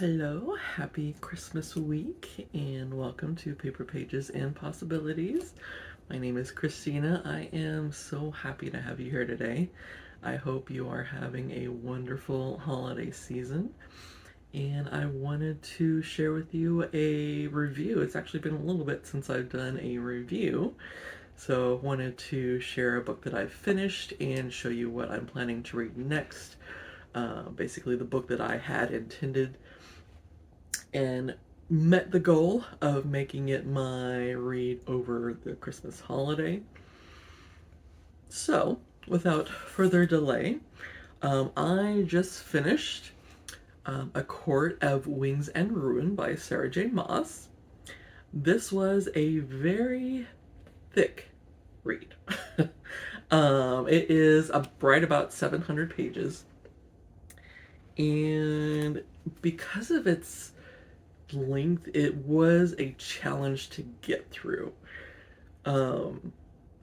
Hello, happy Christmas week, and welcome to Paper Pages and Possibilities. My name is Christina. I am so happy to have you here today. I hope you are having a wonderful holiday season, and I wanted to share with you a review. It's actually been a little bit since I've done a review, so I wanted to share a book that I've finished and show you what I'm planning to read next. Basically, the book that I had intended and met the goal of making it my read over the Christmas holiday. So, without further delay, I just finished A Court of Wings and Ruin by Sarah J. Maas. This was a very thick read. It is right about 700 pages. And because of its length, it was a challenge to get through. I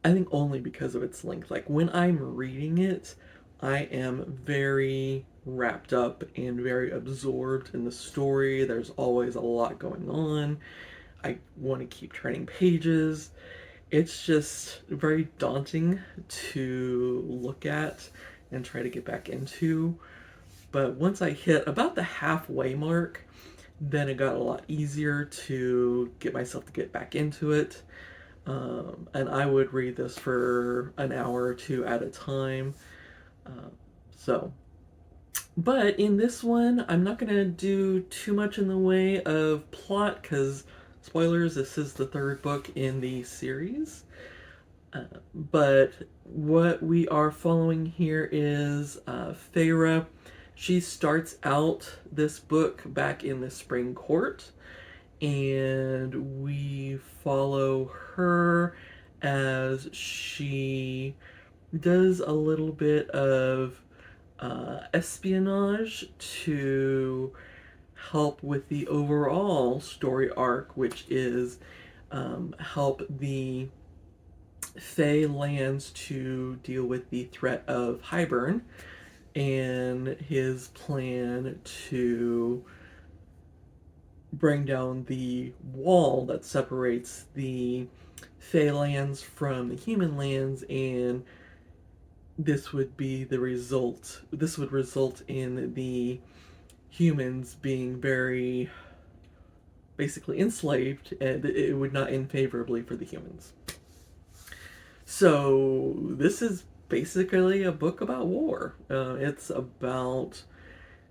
think only because of its length. Like when I'm reading it, I am very wrapped up and very absorbed in the story. There's always a lot going on. I want to keep turning pages. It's just very daunting to look at and try to get back into. But once I hit about the halfway mark, then it got a lot easier to get myself to get back into it. And I would read this for an hour or two at a time. Uh, so, but in this one, I'm not going to do too much in the way of plot because, spoilers, this is the third book in the series. But what we are following here is Feyre. She starts out this book back in the Spring Court, and we follow her as she does a little bit of espionage to help with the overall story arc, which is help the Fae lands to deal with the threat of Hybern and his plan to bring down the wall that separates the Fae lands from the human lands, and this would be the result. This would result in the humans being very basically enslaved, and it would not end favorably for the humans. So this is basically a book about war. It's about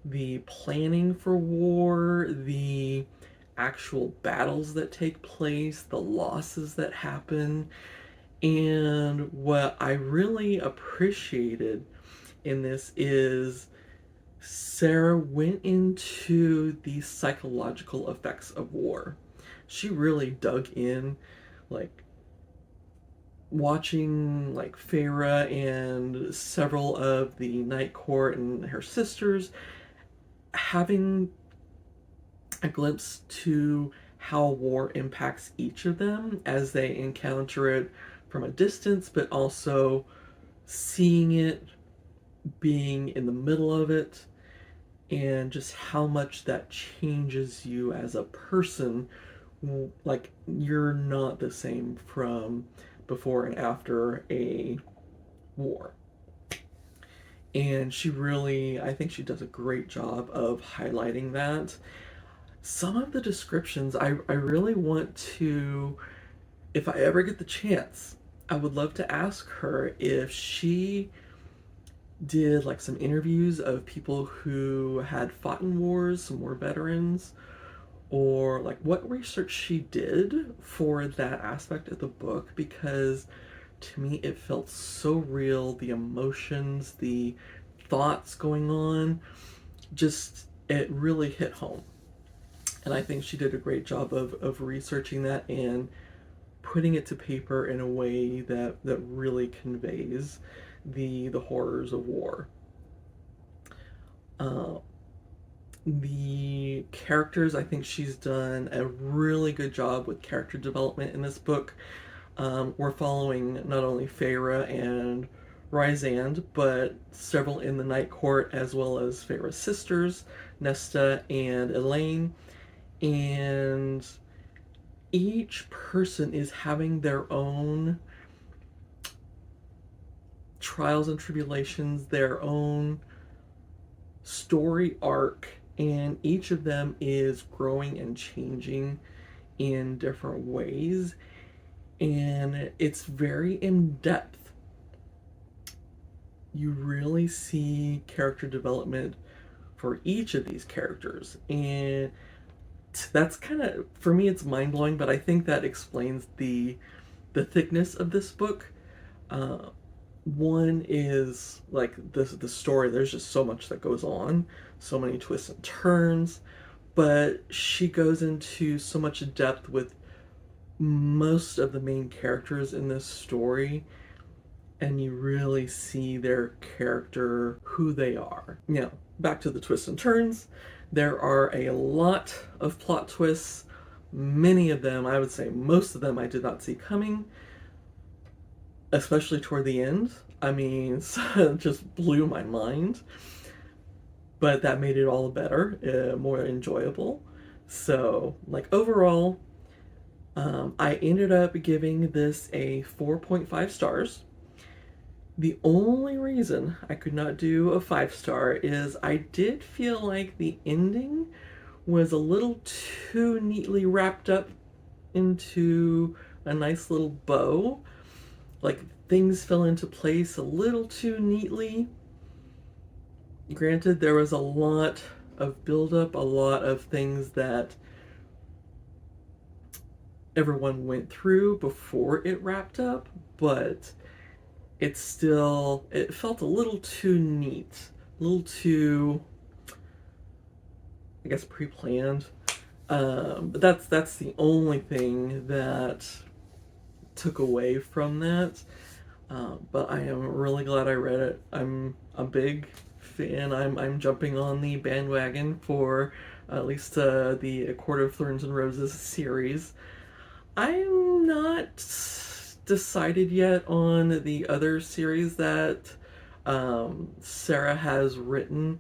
the planning for war, the actual battles that take place, the losses that happen. And what I really appreciated in this is Sarah went into the psychological effects of war. She really dug in, like watching like Feyre and several of the Night Court and her sisters having a glimpse to how war impacts each of them as they encounter it from a distance, but also seeing it, being in the middle of it, and just how much that changes you as a person. Like, you're not the same from before and after a war. And she really, I think she does a great job of highlighting that. Some of the descriptions, I really want to, if I ever get the chance, I would love to ask her if she did like some interviews of people who had fought in wars, some war veterans, or like what research she did for that aspect of the book, because to me it felt so real. The emotions, the thoughts going on, just it really hit home. And I think she did a great job of researching that and putting it to paper in a way that really conveys the horrors of war. Uh, the characters, I think she's done a really good job with character development in this book. We're following not only Feyre and Rysand, but several in the Night Court, as well as Feyre's sisters, Nesta and Elaine, and each person is having their own trials and tribulations, their own story arc, and each of them is growing and changing in different ways, and it's very in depth. You really see character development for each of these characters, and that's kind of, for me, it's mind blowing. But I think that explains the thickness of this book. Uh, One is like the story. There's just so much that goes on, so many twists and turns, but she goes into so much depth with most of the main characters in this story, and you really see their character, who they are. Now, back to the twists and turns. There are a lot of plot twists. Many of them, I would say most of them, I did not see coming, especially toward the end. I mean, it just blew my mind. But that made it all better, more enjoyable. So, like, overall, I ended up giving this a 4.5 stars. The only reason I could not do a 5-star is I did feel like the ending was a little too neatly wrapped up into a nice little bow. Like, things fell into place a little too neatly. Granted, there was a lot of buildup, a lot of things that everyone went through before it wrapped up, but it felt a little too neat, a little too, I guess, pre-planned. But that's the only thing that took away from that. But I am really glad I read it. I'm a big fan. I'm jumping on the bandwagon for at least the A Court of Thorns and Roses series. I'm not decided yet on the other series that Sarah has written,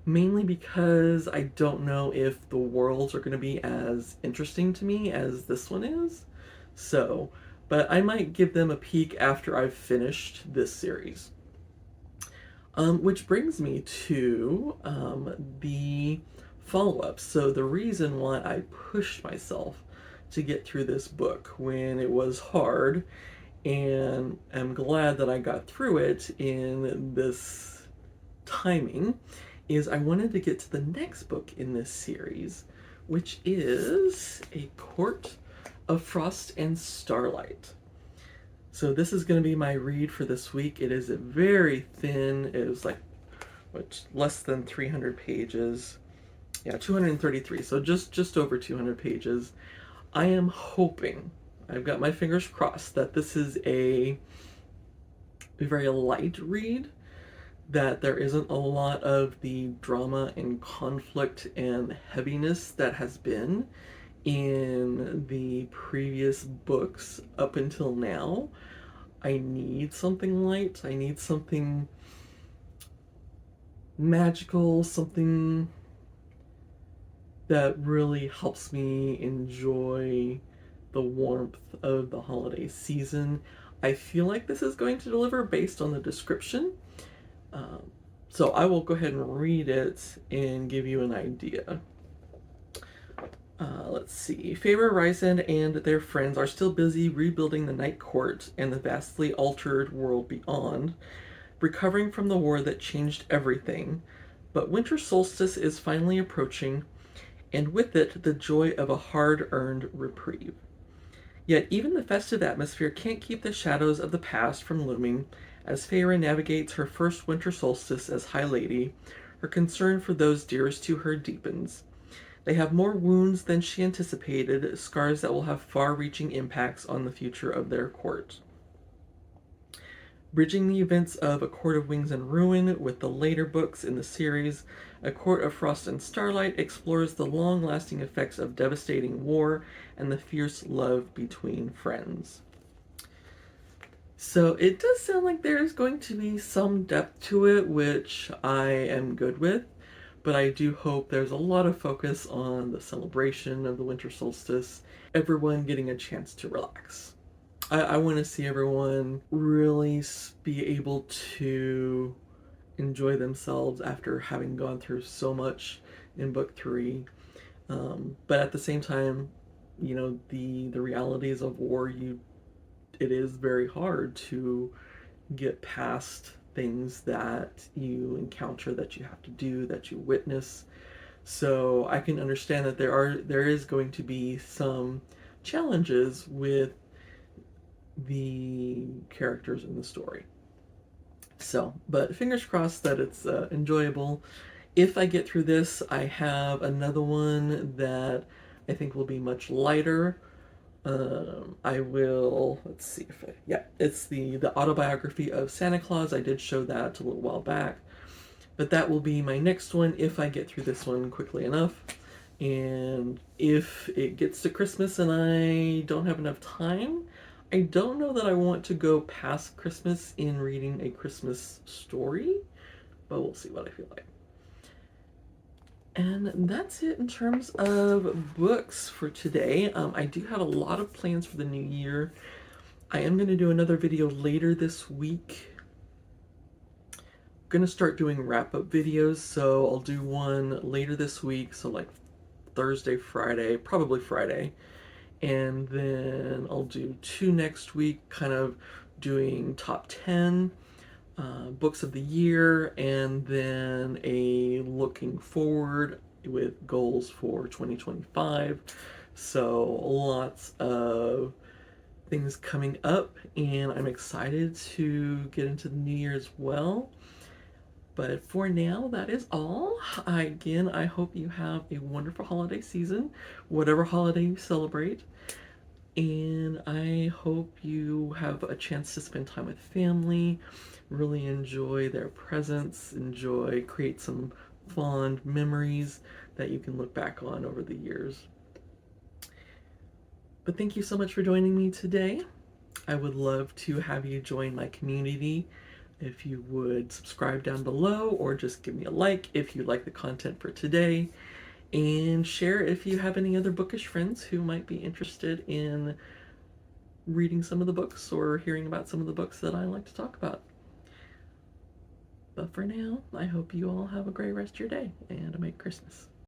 mainly because I don't know if the worlds are going to be as interesting to me as this one is. So, but I might give them a peek after I've finished this series. Which brings me to the follow up. So, the reason why I pushed myself to get through this book when it was hard, and I'm glad that I got through it in this timing, is I wanted to get to the next book in this series, which is A Court of Frost and Starlight. So this is going to be my read for this week. It is very thin. It was like less than 300 pages. Yeah, 233. So just over 200 pages. I am hoping, I've got my fingers crossed, that this is a very light read, that there isn't a lot of the drama and conflict and heaviness that has been in the previous books up until now. I need something light. I need something magical, something that really helps me enjoy the warmth of the holiday season. I feel like this is going to deliver based on the description. So I will go ahead and read it and give you an idea. Let's see. Feyre Rysand and their friends are still busy rebuilding the Night Court and the vastly altered world beyond, recovering from the war that changed everything. But winter solstice is finally approaching, and with it the joy of a hard-earned reprieve. Yet even the festive atmosphere can't keep the shadows of the past from looming as Feyre navigates her first winter solstice as High Lady. Her concern for those dearest to her deepens. They have more wounds than she anticipated, scars that will have far-reaching impacts on the future of their court. Bridging the events of A Court of Wings and Ruin with the later books in the series, A Court of Frost and Starlight explores the long-lasting effects of devastating war and the fierce love between friends. So it does sound like there is going to be some depth to it, which I am good with. but I do hope there's a lot of focus on the celebration of the winter solstice, everyone getting a chance to relax. I want to see everyone really be able to enjoy themselves after having gone through so much in book three. But at the same time, you know, the realities of war, it is very hard to get past things that you encounter, that you have to do, that you witness. So I can understand that there is going to be some challenges with the characters in the story. So, but fingers crossed that it's enjoyable. If I get through this, I have another one that I think will be much lighter. I will. Let's see if I. Yeah, it's the autobiography of Santa Claus. I did show that a little while back, but that will be my next one if I get through this one quickly enough. And if it gets to Christmas and I don't have enough time, I don't know that I want to go past Christmas in reading a Christmas story, but we'll see what I feel like. And that's it in terms of books for today. I do have a lot of plans for the new year. I am going to do another video later this week. I'm going to start doing wrap-up videos, so I'll do one later this week, so like Thursday, Friday, probably Friday. And then I'll do two next week, kind of doing top 10 books of the year, and then a looking forward with goals for 2025. So lots of things coming up, and I'm excited to get into the new year as well. But for now, that is all. Again, I hope you have a wonderful holiday season, whatever holiday you celebrate. And I hope you have a chance to spend time with family, really enjoy their presence, create some fond memories that you can look back on over the years. But thank you so much for joining me today. I would love to have you join my community. If you would subscribe down below, or just give me a like if you like the content for today, and share if you have any other bookish friends who might be interested in reading some of the books or hearing about some of the books that I like to talk about. But for now, I hope you all have a great rest of your day and a Merry Christmas.